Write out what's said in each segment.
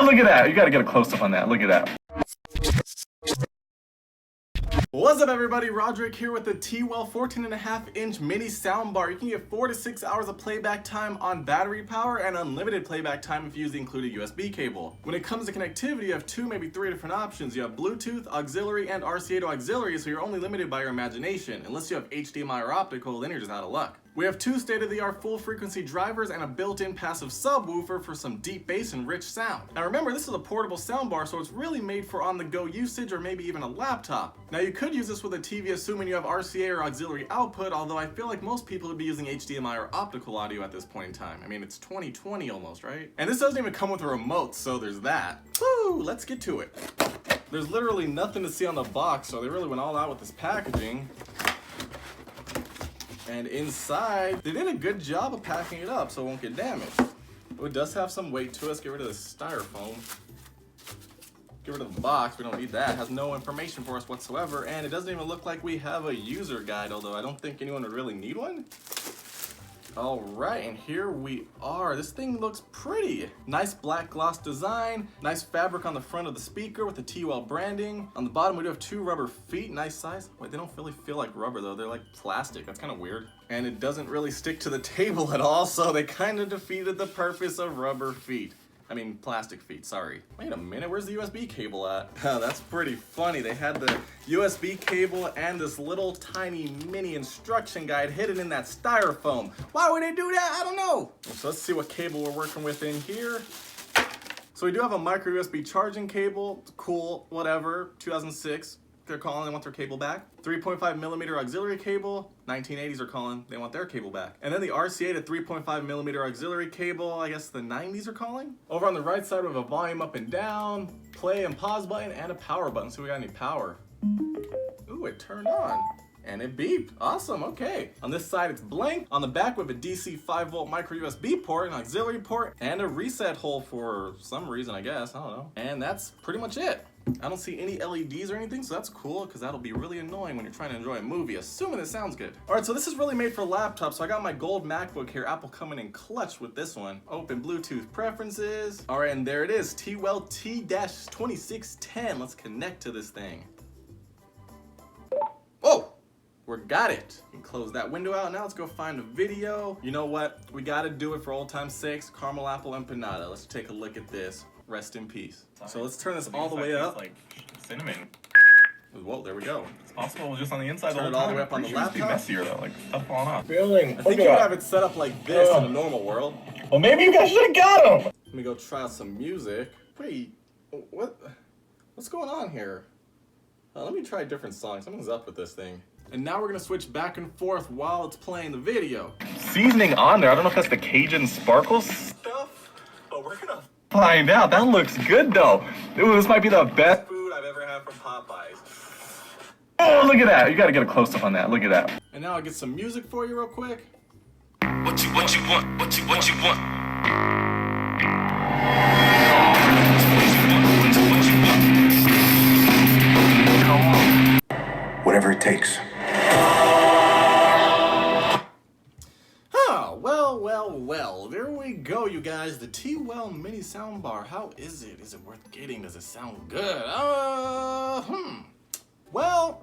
look at that. You gotta get a close-up on that. Look at that. What's up everybody, Rodrick here with the TEWELL 14.5-inch mini soundbar. You can get 4 to 6 hours of playback time on battery power and unlimited playback time if you use the included USB cable. When it comes to connectivity, you have 2, maybe 3 different options. You have Bluetooth, auxiliary, and RCA to auxiliary, so you're only limited by your imagination. Unless you have HDMI or optical, then you're just out of luck. We have 2 state-of-the-art full-frequency drivers and a built-in passive subwoofer for some deep bass and rich sound. Now remember, this is a portable soundbar, so it's really made for on-the-go usage or maybe even a laptop. Now you could use this with a TV assuming you have RCA or auxiliary output, although I feel like most people would be using HDMI or optical audio at this point in time. I mean, it's 2020 almost, right? And this doesn't even come with a remote, so there's that. Woo, let's get to it. There's literally nothing to see on the box, so they really went all out with this packaging. And inside, they did a good job of packing it up so it won't get damaged. Oh, it does have some weight to it. Let's get rid of the styrofoam. Get rid of the box, we don't need that. It has no information for us whatsoever, and it doesn't even look like we have a user guide, although I don't think anyone would really need one. All right, and here we are. This thing looks pretty. Nice black gloss design, nice fabric on the front of the speaker with the TEWELL branding. On the bottom, we do have 2 rubber feet, nice size. Wait, they don't really feel like rubber though. They're like plastic, that's kind of weird. And it doesn't really stick to the table at all, so they kind of defeated the purpose of rubber feet. I mean, plastic feet, sorry. Wait a minute, where's the USB cable at? That's pretty funny. They had the USB cable and this little tiny mini instruction guide hidden in that styrofoam. Why would they do that? I don't know. So let's see what cable we're working with in here. So we do have a micro USB charging cable. Cool, whatever, 2006. They're calling, they want their cable back. 3.5mm auxiliary cable, 1980s are calling, they want their cable back. And then the RCA to 3.5mm auxiliary cable, I guess the 90s are calling. Over on the right side, we have a volume up and down, play and pause button, and a power button, so we got any power. Ooh, it turned on. And it beeped. Awesome, okay. On this side, it's blank. On the back, we have a DC 5-volt micro USB port, an auxiliary port, and a reset hole for some reason, I guess. I don't know. And that's pretty much it. I don't see any LEDs or anything, so that's cool, because that'll be really annoying when you're trying to enjoy a movie, assuming it sounds good. All right, so this is really made for laptops, so I got my gold MacBook here, Apple coming in clutch with this one. Open Bluetooth preferences. All right, and there it is, TEWELL T-2610. Let's connect to this thing. Whoa! We got it. You can close that window out. Now let's go find a video. You know what? We gotta do it for old time's sakes. Caramel apple empanada. Let's take a look at this. Rest in peace. Sorry. So let's turn this all the way up. Like cinnamon. Whoa, there we go. It's possible just on the inside. Turn it all the way up on the laptop. Be messier though, like stuff falling off. I think you would have it set up like this in a normal world. Well, maybe you guys should have got him. Let me go try out some music. Wait, what's going on here? Let me try a different song. Something's up with this thing. And now we're gonna switch back and forth while it's playing the video. Seasoning on there. I don't know if that's the Cajun sparkles Stuff, but we're gonna find out. That looks good though. Ooh, this might be the best food I've ever had from Popeyes. Oh, look at that. You gotta get a close-up on that. Look at that. And now I'll get some music for you real quick. What you want? What you want? Whatever it takes. Well, there we go, you guys. The TEWELL mini soundbar. How is it? Is it worth getting? Does it sound good? Well,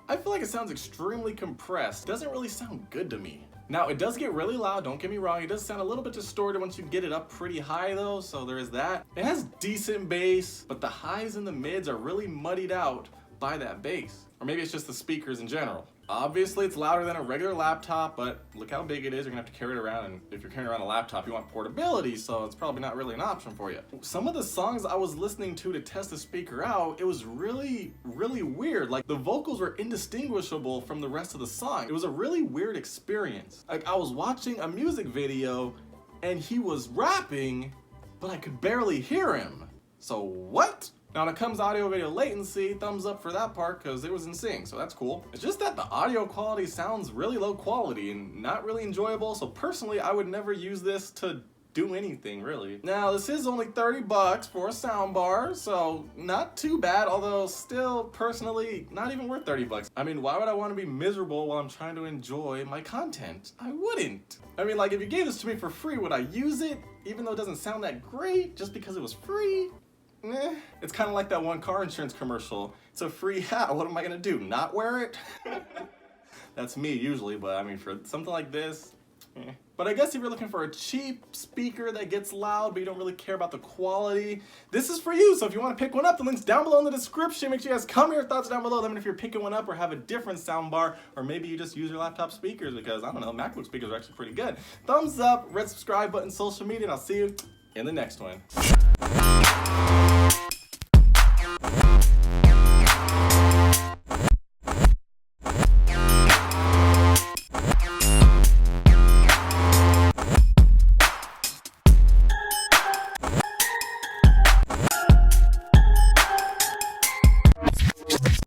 I feel like it sounds extremely compressed. Doesn't really sound good to me. Now, it does get really loud, don't get me wrong. It does sound a little bit distorted once you get it up pretty high though, so there is that. It has decent bass, but the highs and the mids are really muddied out by that bass. Or maybe it's just the speakers in general. Obviously, it's louder than a regular laptop, but look how big it is. You're gonna have to carry it around, and if you're carrying around a laptop, you want portability, so it's probably not really an option for you. Some of the songs I was listening to test the speaker out, it was really, really weird. Like, the vocals were indistinguishable from the rest of the song. It was a really weird experience. Like, I was watching a music video, and he was rapping, but I could barely hear him. So what? Now when it comes to audio video latency, thumbs up for that part because it was in sync, so that's cool. It's just that the audio quality sounds really low quality and not really enjoyable, so personally I would never use this to do anything really. Now this is only 30 bucks for a sound bar, so not too bad, although still personally not even worth 30 bucks. I mean, why would I want to be miserable while I'm trying to enjoy my content? I wouldn't. I mean, like, if you gave this to me for free, would I use it? Even though it doesn't sound that great, just because it was free? Eh. It's kind of like that one car insurance commercial. It's a free hat, what am I gonna do, not wear it? That's me usually, but I mean, for something like this, eh. But I guess if you're looking for a cheap speaker that gets loud but you don't really care about the quality, this is for you. So if you want to pick one up, the link's down below in the description. Make sure you guys comment your thoughts down below. Let me know if you're picking one up or have a different soundbar, or maybe you just use your laptop speakers because, I don't know, MacBook speakers are actually pretty good. Thumbs up, red subscribe button, social media, and I'll see you in the next one.